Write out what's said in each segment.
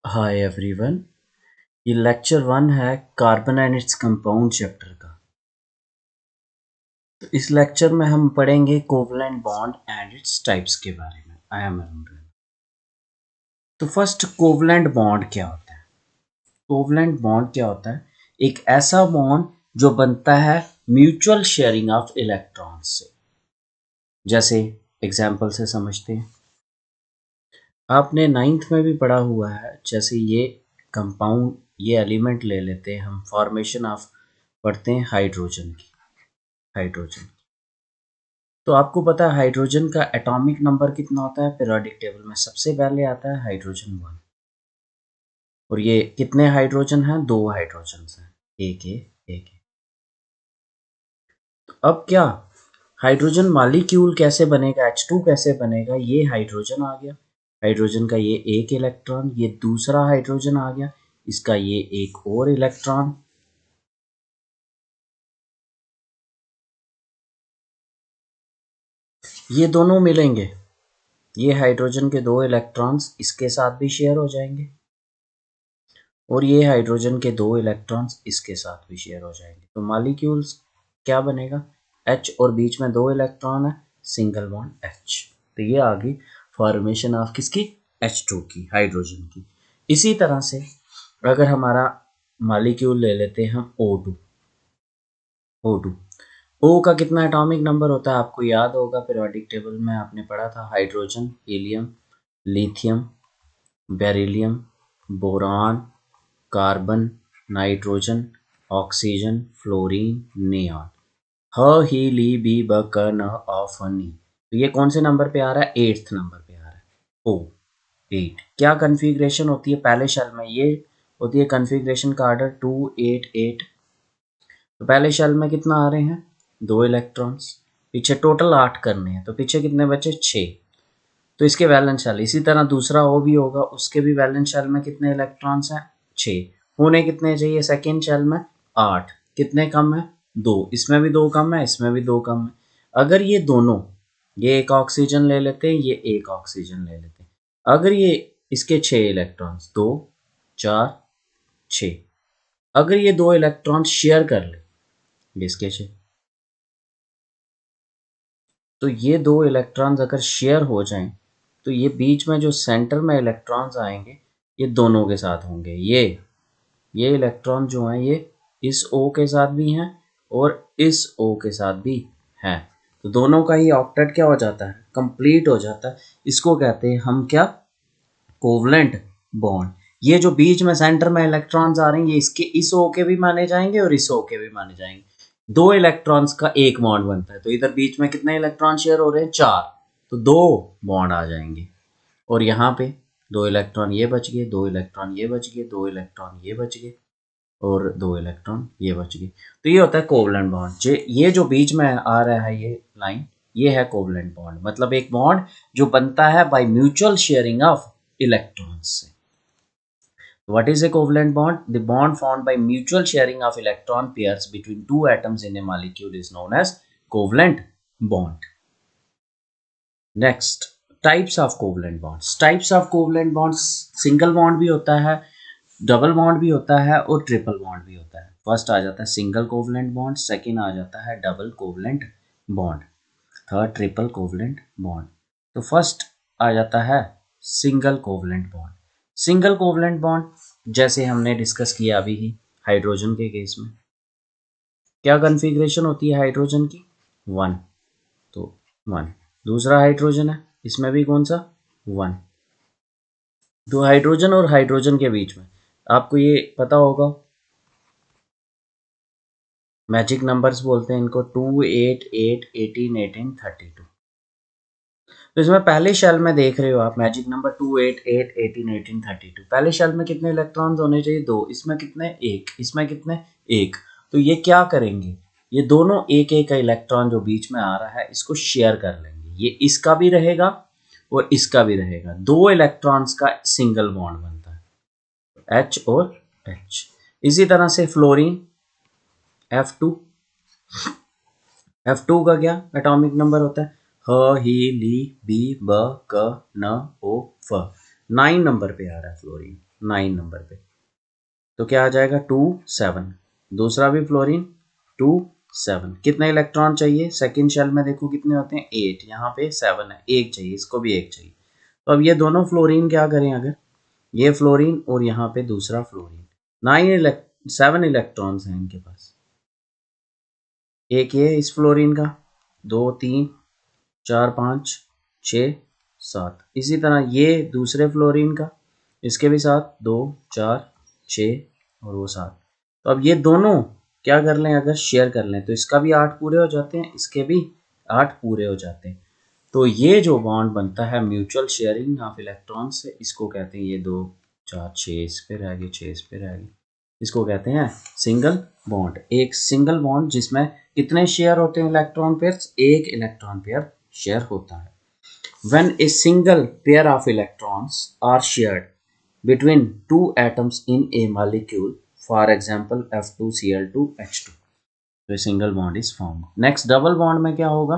Hi everyone. ये lecture 1 है carbon and its compound chapter का। तो इस लेक्चर में हम पढ़ेंगे covalent bond and its types के बारे में। I am Arun. तो फर्स्ट कोवलेंट बॉन्ड क्या होता है? कोवलेंट बॉन्ड क्या होता है? एक ऐसा बॉन्ड जो बनता है म्यूचुअल शेयरिंग ऑफ इलेक्ट्रॉन्स से। जैसे एग्जाम्पल से समझते हैं। आपने 9th में भी पढ़ा हुआ है। जैसे ये कंपाउंड, ये एलिमेंट ले लेते हैं हम, फॉर्मेशन ऑफ पढ़ते हैं हाइड्रोजन की। हाइड्रोजन, तो आपको पता है हाइड्रोजन का एटॉमिक नंबर कितना होता है? पीरियोडिक टेबल में सबसे पहले आता है हाइड्रोजन 1। और ये कितने हाइड्रोजन हैं? 2 हाइड्रोजन हैं, एक है एक है। तो अब क्या हाइड्रोजन मॉलिक्यूल कैसे बनेगा? H2 कैसे बनेगा? ये हाइड्रोजन आ गया, हाइड्रोजन का ये एक इलेक्ट्रॉन, ये दूसरा हाइड्रोजन आ गया, इसका ये एक और इलेक्ट्रॉन। ये दोनों मिलेंगे, ये हाइड्रोजन के 2 इलेक्ट्रॉन्स इसके साथ भी शेयर हो जाएंगे और ये हाइड्रोजन के 2 इलेक्ट्रॉन्स इसके साथ भी शेयर हो जाएंगे। तो मॉलिक्यूल्स क्या बनेगा? H और बीच में 2 इलेक्ट्रॉन है, सिंगल बॉन्ड H। तो ये आ गई फॉर्मेशन ऑफ किसकी? H2 की, हाइड्रोजन की। इसी तरह से अगर हमारा मॉलिक्यूल ले लेते हैं हम O2। O2, O का कितना एटॉमिक नंबर होता है? आपको याद होगा, पीरियोडिक टेबल में आपने पढ़ा था। Hydrogen, helium, lithium, beryllium, boron, carbon, nitrogen, oxygen, fluorine, neon. ह ही ली बी ब क न अ फ नी। तो ये कौन से नंबर पे आ रहा है? 8th नंबर पे आ रहा है। ओ 8। क्या कन्फिग्रेशन होती है पहले शेल में? ये होती है कन्फिग्रेशन का ऑर्डर 2 8 8। तो पहले शेल में कितना आ रहे हैं? 2 इलेक्ट्रॉन्स। पीछे टोटल 8 करने हैं, तो पीछे कितने बचे? 6। तो इसके वैलेंस शेल इसी तरह दूसरा ओ भी होगा, उसके भी वैलेंस शेल में कितने इलेक्ट्रॉन्स हैं? 6। होने कितने चाहिए सेकेंड शेल में? 8। कितने कम है? 2। इसमें भी 2 कम है, इसमें भी 2 कम है। अगर ये दोनों, ये एक ऑक्सीजन ले लेते हैं, ये एक ऑक्सीजन ले लेते हैं। अगर ये इसके 6 इलेक्ट्रॉन्स, 2 4 6, अगर ये 2 इलेक्ट्रॉन शेयर कर ले इसके 6, तो ये 2 इलेक्ट्रॉन्स अगर शेयर हो जाएं, तो ये बीच में जो सेंटर में इलेक्ट्रॉन्स आएंगे, ये दोनों के साथ होंगे। ये इलेक्ट्रॉन जो हैं, ये इस O के साथ भी हैं और इस O के साथ भी हैं। तो दोनों का ही ऑक्टेट क्या हो जाता है? कंप्लीट हो जाता है। इसको कहते हैं हम क्या? Covalent bond. ये जो बीच में सेंटर में इलेक्ट्रॉन्स आ रहे हैं, ये इसके इस O के भी माने जाएंगे और इस O के भी माने जाएंगे। 2 इलेक्ट्रॉन्स का एक बॉन्ड बनता है, तो इधर बीच में कितने इलेक्ट्रॉन शेयर हो रहे हैं? 4। तो 2 बॉन्ड आ जाएंगे। और यहाँ पे 2 इलेक्ट्रॉन ये बच गए, 2 इलेक्ट्रॉन ये बच गए, 2 इलेक्ट्रॉन ये बच गए और 2 इलेक्ट्रॉन ये बच गए। तो ये होता है कोवलेंट बॉन्ड। ये जो बीच में आ रहा है ये लाइन, ये है कोवलेंट बॉन्ड। मतलब एक बॉन्ड जो बनता है by mutual sharing of electrons से। What is a covalent bond? The bond formed by mutual sharing of electron pairs between two atoms in a molecule is known as covalent bond. Next, types of covalent bonds. Types of covalent bonds, single bond भी होता है, double bond भी होता है और triple bond भी होता है। फर्स्ट आ जाता है सिंगल कोवलेंट बॉन्ड, सेकेंड आ जाता है double covalent bond, third triple covalent bond. तो फर्स्ट आ जाता है single covalent bond. Single covalent bond जैसे हमने डिस्कस किया अभी ही हाइड्रोजन के केस में, क्या कन्फिग्रेशन होती है हाइड्रोजन की? 1। तो 1। दूसरा हाइड्रोजन है, इसमें भी कौन सा? 1। तो हाइड्रोजन और हाइड्रोजन के बीच में आपको ये पता होगा, मैजिक नंबर्स बोलते हैं इनको, 2 8 8 18 18 32। तो इसमें पहले शेल में देख रहे हो आप, मैजिक नंबर 2 8 8 18 18 32। पहले शेल में कितने इलेक्ट्रॉन्स होने चाहिए? 2। इसमें कितने? 1। इसमें कितने? 1। तो ये क्या करेंगे? ये दोनों एक एक इलेक्ट्रॉन जो बीच में आ रहा है इसको शेयर कर लेंगे। ये इसका भी रहेगा और इसका भी रहेगा। 2 इलेक्ट्रॉन्स का सिंगल बॉन्ड बनता है, H और H। इसी तरह से फ्लोरीन F2। F2 का क्या एटॉमिक नंबर होता है? ह ही ली बी ब क न ओ फ। 9 नंबर पे आ रहा है फ्लोरीन, 9 नंबर पे, तो क्या आ जाएगा 2 7। दूसरा भी फ्लोरीन 2 7। कितने इलेक्ट्रॉन चाहिए सेकंड शेल में, देखो कितने होते हैं 8, यहाँ पे 7 है, एक चाहिए, इसको भी एक चाहिए। तो अब ये दोनों फ्लोरीन क्या करें, अगर ये फ्लोरीन और यहाँ पे दूसरा फ्लोरीन, 7 इलेक्ट्रॉन्स हैं इनके पास। एक ये इस फ्लोरीन का 2 3 4 5 6 7, इसी तरह ये दूसरे फ्लोरीन का, इसके भी साथ 2 4 6 और वो 7। तो अब ये दोनों क्या कर लें, अगर शेयर कर लें तो इसका भी 8 पूरे हो जाते हैं, इसके भी 8 पूरे हो जाते हैं। तो ये जो बॉन्ड बनता है म्यूचुअल शेयरिंग ऑफ इलेक्ट्रॉन से, इसको कहते हैं, ये 2 4 6 इस पे रह गए, 6 इस पे रह गए, इसको कहते हैं सिंगल बॉन्ड। एक सिंगल बॉन्ड जिसमें कितने शेयर होते हैं इलेक्ट्रॉन पेयर्स, एक इलेक्ट्रॉन पेयर शेयर होता है। When a single pair of electrons are shared between two atoms in a molecule, for example F2Cl2H2, तो single bond is form. Next double bond में क्या होगा,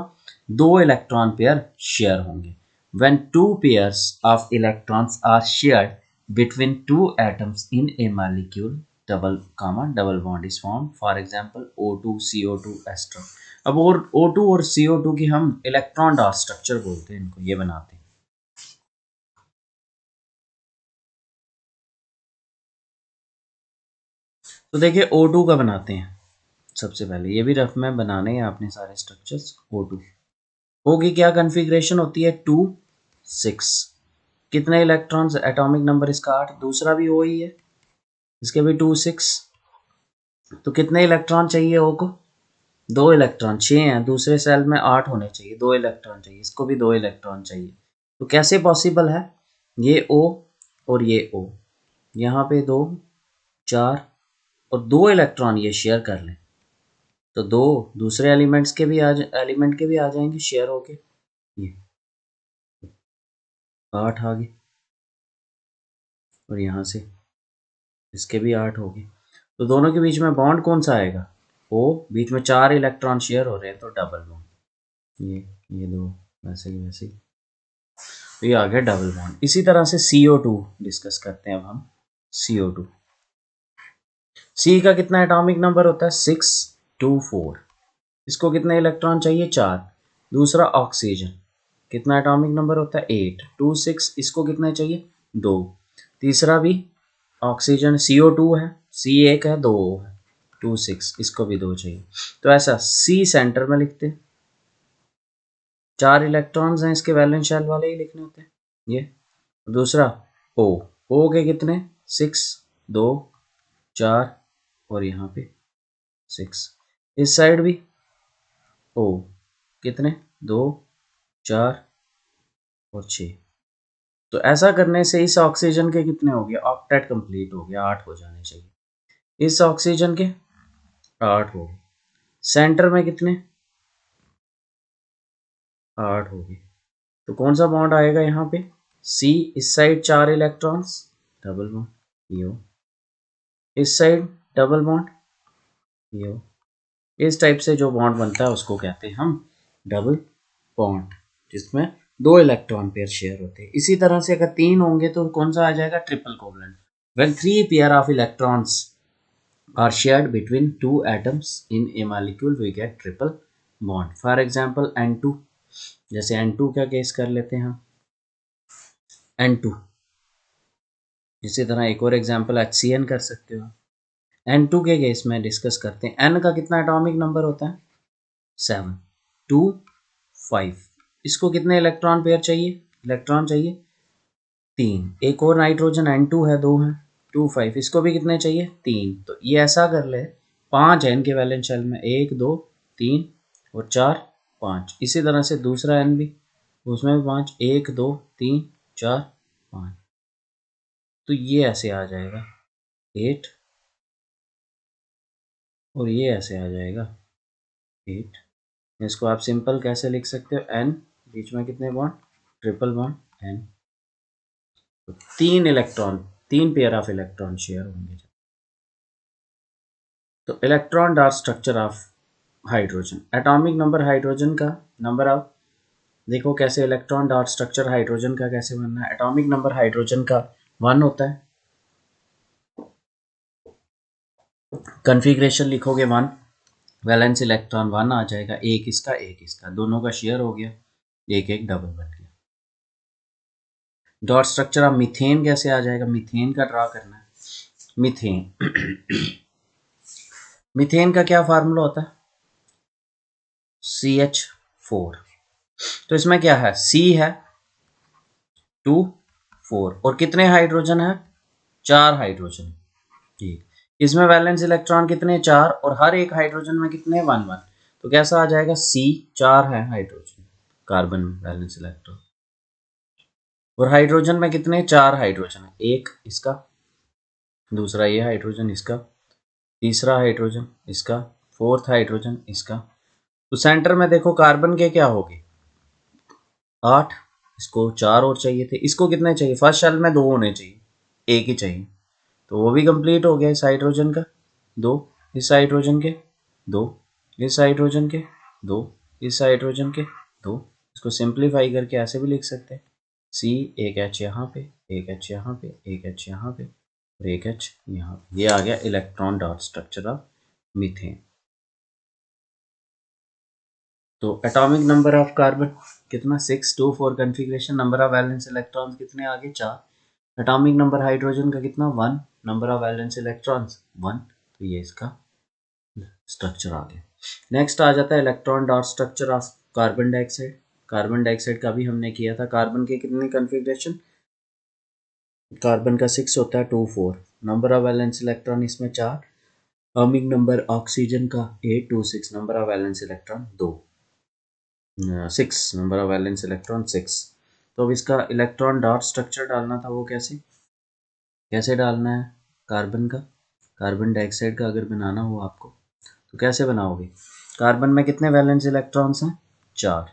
दो इलेक्ट्रॉन पेयर शेयर होंगे। When two pairs of electrons are shared between two atoms in a molecule, double bond is formed, for example O2 CO2 etc. अब और O2 और CO2 की हम इलेक्ट्रॉन डार्क स्ट्रक्चर बोलते हैं, इनको ये बनाते हैं। तो देखिए O2 का बनाते हैं सबसे पहले, ये भी रफ में बनाने हैं आपने सारे स्ट्रक्चर्स। O2 होगी क्या कन्फिग्रेशन होती है 2 6, कितने इलेक्ट्रॉन्स, एटॉमिक नंबर इसका 8, दूसरा भी O ही है, इसके भी 2 6, तो कितने इलेक्ट्रॉन चाहिए O को, 2 इलेक्ट्रॉन, 6 हैं, दूसरे सेल में 8 होने चाहिए, 2 इलेक्ट्रॉन चाहिए, इसको भी 2 इलेक्ट्रॉन चाहिए। तो कैसे पॉसिबल है, ये O और ये O, यहाँ पे 2 4 और 2 इलेक्ट्रॉन ये शेयर कर लें, तो 2 दूसरे एलिमेंट के भी आ जाएंगे शेयर होके, ये 8 आ गए, और यहाँ से इसके भी 8 हो गए। तो दोनों के बीच में बॉन्ड कौन सा आएगा, O, बीच में 4 इलेक्ट्रॉन शेयर हो रहे हैं तो डबल बॉन्ड, ये 2 वैसे ही वैसे ही, तो ये आ गया डबल बॉन्ड। इसी तरह से CO2 डिस्कस करते हैं अब हम। CO2, C का कितना एटॉमिक नंबर होता है 6 2 4, इसको कितने इलेक्ट्रॉन चाहिए 4। दूसरा ऑक्सीजन, कितना एटॉमिक नंबर होता है 8 2 6, इसको कितने चाहिए 2। तीसरा भी ऑक्सीजन CO2 है, C एक है 2 है 2 6, इसको भी 2 चाहिए। तो ऐसा C सेंटर में लिखते हैं, 4 इलेक्ट्रॉन्स हैं, इसके वैलेंस शेल वाले ही लिखने होते हैं ये। दूसरा O के कितने 6 2 4 और यहाँ पे 6, इस साइड भी O कितने 2 4 और 6। तो ऐसा करने से इस ऑक्सीजन के कितने हो गए, ऑक्टेट कंप्लीट हो गया, 8 हो जाने चाहिए। इस ऑक्सीजन के 8 हो गए, सेंटर में कितने 8 हो गए। तो कौन सा बॉन्ड आएगा यहाँ पे, C, इस साइड 4 इलेक्ट्रॉन्स डबल बॉन्ड यो, इस साइड डबल बॉन्ड यो। इस टाइप से जो बॉन्ड बनता है उसको कहते हैं हम डबल बॉन्ड, जिसमें 2 इलेक्ट्रॉन पेयर शेयर होते हैं। इसी तरह से अगर 3 होंगे तो कौन सा आ जाएगा, triple covalent. When 3 pair of electrons are shared between 2 atoms in a molecule we get triple bond. For example N2, जैसे N2 का केस कर लेते हैं हम, N2। इसी तरह एक और एग्जांपल HCN कर सकते हो। N2 के केस में डिस्कस करते हैं, N का कितना एटॉमिक नंबर होता है 7 2 5, इसको कितने इलेक्ट्रॉन पेयर चाहिए, इलेक्ट्रॉन चाहिए 3। एक और नाइट्रोजन N2 है 2 है 2 5, इसको भी कितने चाहिए 3। तो ये ऐसा कर ले, 5 है इनके वैलेंस शेल में, 1 2 3 और 4 5। इसी तरह से दूसरा N भी, उसमें भी 5, 1 2 3 4 5। तो ये ऐसे आ जाएगा 8 और ये ऐसे आ जाएगा 8। इसको आप सिंपल कैसे लिख सकते हो, N, बीच में कितने बॉन्ड, ट्रिपल बॉन्ड N। तो 3 पेयर ऑफ इलेक्ट्रॉन शेयर होंगे। तो electron dark structure of hydrogen, atomic number hydrogen का नंबर ऑफ, देखो कैसे इलेक्ट्रॉन डार्क स्ट्रक्चर हाइड्रोजन का कैसे बनना है। एटॉमिक नंबर हाइड्रोजन का 1 होता है, कन्फिग्रेशन लिखोगे 1, वैलेंस इलेक्ट्रॉन 1 आ जाएगा, एक इसका, दोनों का शेयर हो गया, एक एक डबल बन गया। डॉट स्ट्रक्चर ऑफ मीथेन कैसे आ जाएगा, मीथेन का ड्रा करना है। मीथेन मीथेन का क्या फार्मूला होता है, CH4। तो इसमें क्या है, C है 2 4 और कितने हाइड्रोजन है, 4 हाइड्रोजन। ठीक, इसमें वैलेंस इलेक्ट्रॉन कितने, 4, और हर एक हाइड्रोजन में कितने, 1 1। तो कैसा आ जाएगा, C 4 है हाइड्रोजन, कार्बन में वैलेंस इलेक्ट्रॉन, और हाइड्रोजन में कितने, 4 हाइड्रोजन है, एक इसका, दूसरा ये हाइड्रोजन इसका, तीसरा हाइड्रोजन इसका, फोर्थ हाइड्रोजन इसका। तो सेंटर में देखो कार्बन के क्या होंगे, 8, इसको 4 और चाहिए थे, इसको कितने चाहिए, फर्स्ट शेल में 2 होने चाहिए, एक ही चाहिए, तो वो भी कंप्लीट हो गया इस हाइड्रोजन का, 2 इस हाइड्रोजन के, 2 इस हाइड्रोजन के, 2 इस हाइड्रोजन के, 2। इसको सिंप्लीफाई करके ऐसे भी लिख सकते हैं, C, एक H यहाँ पे, एक H यहाँ पे, एक H यहाँ पे, और एक H यहाँ पे। ये आ गया electron dot structure of methane. तो एटॉमिक नंबर ऑफ कार्बन कितना, 6 2 4 configuration, number of valence electrons कितने आ गए, 4। एटॉमिक नंबर हाइड्रोजन का कितना, 1, नंबर ऑफ वैलेंस इलेक्ट्रॉन्स 1। तो ये इसका स्ट्रक्चर आ गया। नेक्स्ट आ जाता है electron dot structure of carbon dioxide. Carbon dioxide का भी हमने किया था, कार्बन के कितने कन्फिग्रेशन, कार्बन का 6 होता है 2 4, नंबर ऑफ वैलेंस इलेक्ट्रॉन इसमें 4, एटॉमिक नंबर ऑक्सीजन का 8 2 6, number of valence electron 2 6, number of valence electron 6। तो अब इसका इलेक्ट्रॉन डॉट स्ट्रक्चर डालना था, वो कैसे कैसे डालना है, कार्बन का, कार्बन डाइऑक्साइड का अगर बनाना हो आपको तो कैसे बनाओगे, कार्बन में कितने वैलेंस इलेक्ट्रॉन्स हैं, 4,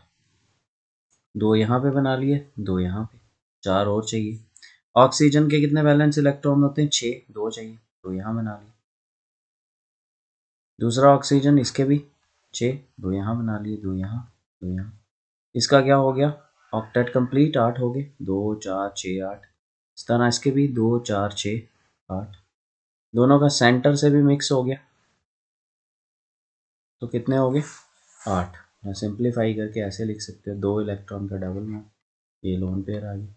2 यहाँ पे बना लिए, 2 यहाँ पे, 4 और चाहिए। ऑक्सीजन के कितने वैलेंस इलेक्ट्रॉन होते हैं, 6, 2 चाहिए, तो यहाँ बना लिए। दूसरा ऑक्सीजन, इसके भी 6, 2 यहाँ बना लिए, 2 यहाँ, 2 यहाँ। इसका क्या हो गया, ऑक्टेट कंप्लीट, 8 हो गए, 2 4 6 8। इस तरह इसके भी 2 4 6 8, दोनों का सेंटर से भी मिक्स हो गया, तो कितने हो गए, 8। या सिंप्लीफाई करके ऐसे लिख सकते हो, 2 इलेक्ट्रॉन का डबल बॉन्ड, ये लोन पेयर आ गया,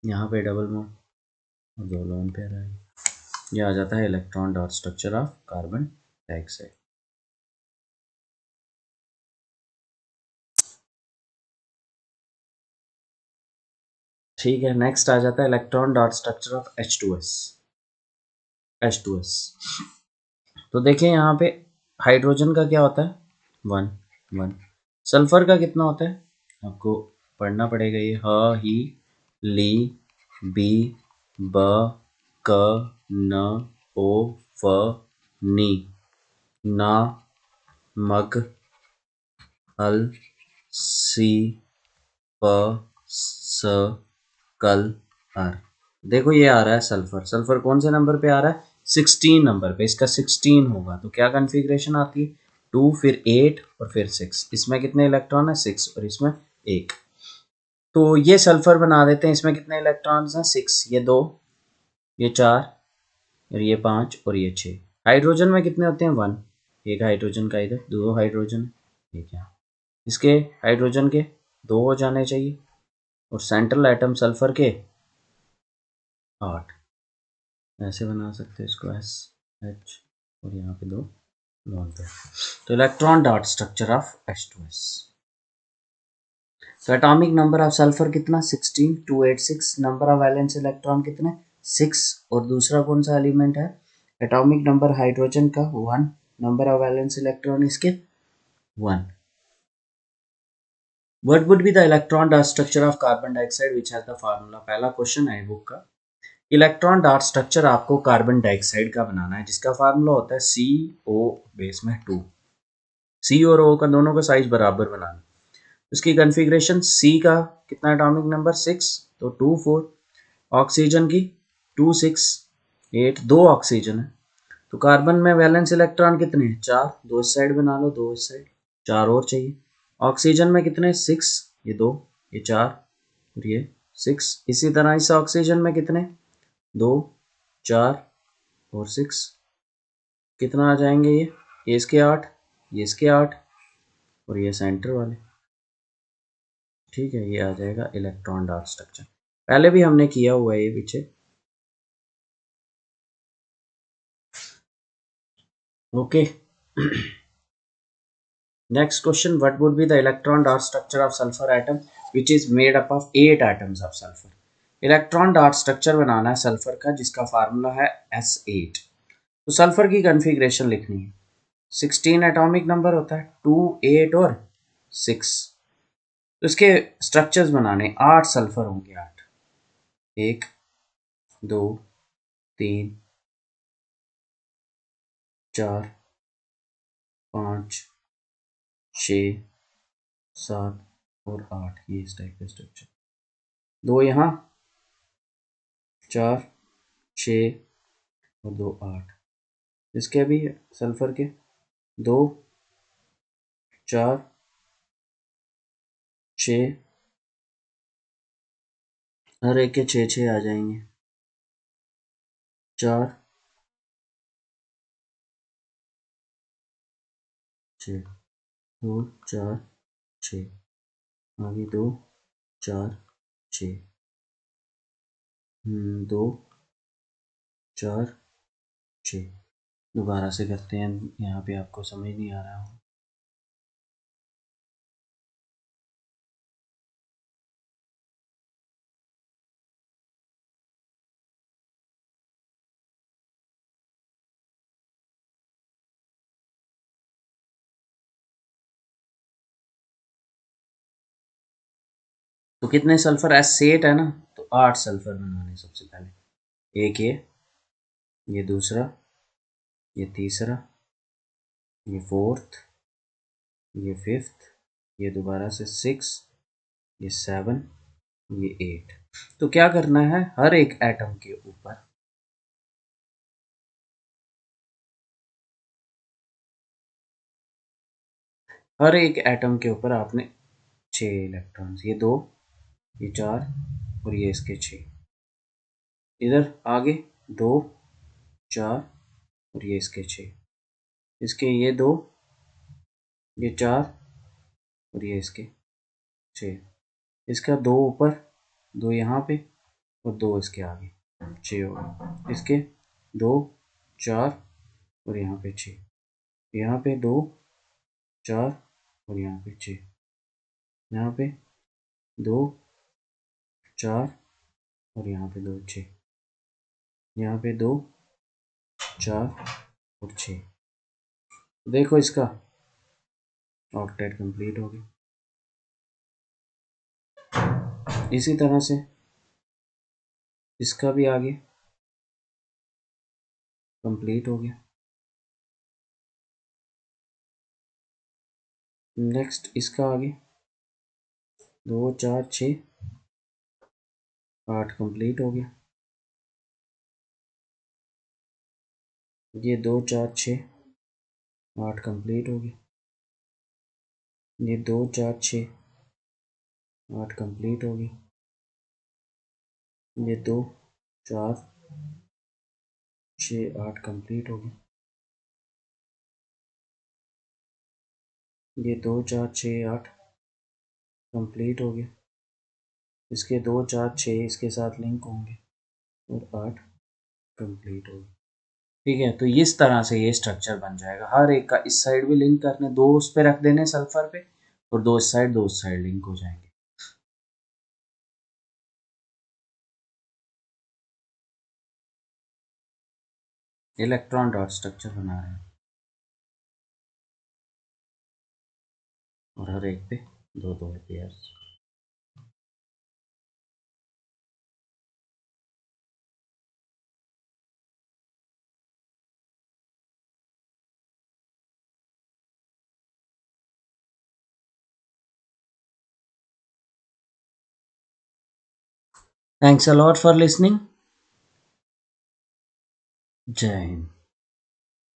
यहाँ पे डबल बॉन्ड और 2 लोन पेयर आ गया। ये आ जाता है electron dot structure of carbon dioxide. ठीक है, नेक्स्ट आ जाता है electron dot structure of H2S। H2S, तो देखिए यहाँ पे हाइड्रोजन का क्या होता है, 1 1। सल्फर का कितना होता है, आपको पढ़ना पड़ेगा ये, ह ही ली बी ब क न ओ फ नी ना मग हल सी प स कल आर। देखो ये आ रहा है सल्फर, सल्फर कौन से नंबर पे आ रहा है, 16 नंबर पे, इसका 16 होगा, तो क्या कन्फिग्रेशन आती है, 2 फिर 8 और फिर 6। इसमें कितने इलेक्ट्रॉन है, 6, और इसमें 1। तो ये सल्फर बना देते हैं, इसमें कितने इलेक्ट्रॉन्स हैं, 6, ये 2, ये 4, और ये 5, और ये 6। हाइड्रोजन में कितने होते हैं, 1, एक हाइड्रोजन का इधर, 2 हाइड्रोजन, ठीक है, इसके हाइड्रोजन के 2 हो जाने चाहिए, और सेंट्रल एटम सल्फर के 8। ऐसे बना सकते हैं इसको, एस एच, और यहाँ पे 2 लोन पे। तो electron dot structure of H2S। तो एटॉमिक नंबर ऑफ सल्फर कितना, 16 286, नंबर ऑफ वैलेंस इलेक्ट्रॉन कितने, 6, और दूसरा कौन सा एलिमेंट है, एटॉमिक नंबर हाइड्रोजन का 1, नंबर ऑफ वैलेंस इलेक्ट्रॉन इसके 1। What would be the electron dot structure of carbon dioxide which has the formula? पहला क्वेश्चन है बुक का, इलेक्ट्रॉन डॉट स्ट्रक्चर आपको कार्बन डाइऑक्साइड का बनाना है, जिसका फार्मूला होता है CO बेस में 2। C और O का दोनों का साइज बराबर बनाना। उसकी कन्फिग्रेशन, C का कितना एटॉमिक नंबर, 6, तो 2 4, ऑक्सीजन की 2 6 8, 2 ऑक्सीजन है, तो कार्बन में वैलेंस इलेक्ट्रॉन कितने हैं, 4, 2 इस साइड बना लो, 2 इस साइड, 4 और चाहिए। ऑक्सीजन में कितने, 6, ये 2, ये 4, और ये 6। इसी तरह इस ऑक्सीजन में कितने, 2 4 और 6, कितना आ जाएंगे ये इसके 8, ये इसके 8 और ये सेंटर वाले। ठीक है, ये आ जाएगा इलेक्ट्रॉन डार्क स्ट्रक्चर। पहले भी हमने किया हुआ है ये पीछे। Okay. Next question, what would be the electron dart structure of sulfur atom which is made up of 8 atoms of sulfur? Electron डार्ट स्ट्रक्चर बनाना है सल्फर का जिसका फार्मूला है S8। तो सल्फर की कन्फिग्रेशन लिखनी है। 16 एटॉमिक नंबर होता है, 2, 8 और 6। तो इसके स्ट्रक्चर्स बनाने 8 सल्फर होंगे, 8। 1, 2, 3, 4, 5, 6, 7 और 8। ये इस टाइप का स्ट्रक्चर। 2 यहाँ, 4, 6 और 2, 8। इसके भी सल्फर के 2, 4, 6, हर एक के 6 आ जाएंगे। 4, 6, 2, 4, 6, आगे 2, 4, 6, 2, 4, 6। दोबारा से करते हैं, यहाँ पे आपको समझ नहीं आ रहा हो। तो कितने सल्फर? S8 है ना, तो 8 सल्फर बनाने सबसे पहले। एक ये दूसरा, ये तीसरा, ये फोर्थ, ये फिफ्थ, ये दोबारा से 6, ये 7, ये 8। तो क्या करना है, हर एक एटम के ऊपर आपने 6 इलेक्ट्रॉन्स, ये 2, ये 4 और ये इसके 6। इधर आगे 2, 4 और ये इसके 6। इसके ये 2, ये 4 और ये इसके 6। इसका 2 ऊपर, 2 यहाँ पे और 2 इसके आगे, 6 हो गए। इसके 2, 4 और यहाँ पे 6। यहाँ पे 2, 4 और यहाँ पे 6। यहाँ पे 2, 4 और यहाँ पे 2, 6। यहाँ पे 2, 4 और 6। देखो इसका ऑक्टेट कंप्लीट हो गया। इसी तरह से इसका भी आगे कंप्लीट हो गया। नेक्स्ट इसका आगे 2, 4, 6, 8 कंप्लीट हो गया। ये 2, 4, 6, 8 कंप्लीट हो गया। ये 2, 4, 6, 8 कंप्लीट हो गया। ये 2, 4, 6, 8 कंप्लीट हो गया। ये 2, 4, 6, 8 कंप्लीट हो गया। इसके 2, 4, 6 इसके साथ लिंक होंगे और 8 कंप्लीट हो गया। ठीक है, तो इस तरह से ये स्ट्रक्चर बन जाएगा। हर एक का इस साइड भी लिंक करने, 2 उस पे रख देने सल्फर पे और 2 इस साइड, 2 उस साइड लिंक हो जाएंगे। इलेक्ट्रॉन डॉट स्ट्रक्चर बना रहे हैं और हर एक पे 2 pairs. Thanks a lot for listening. Jai Hind.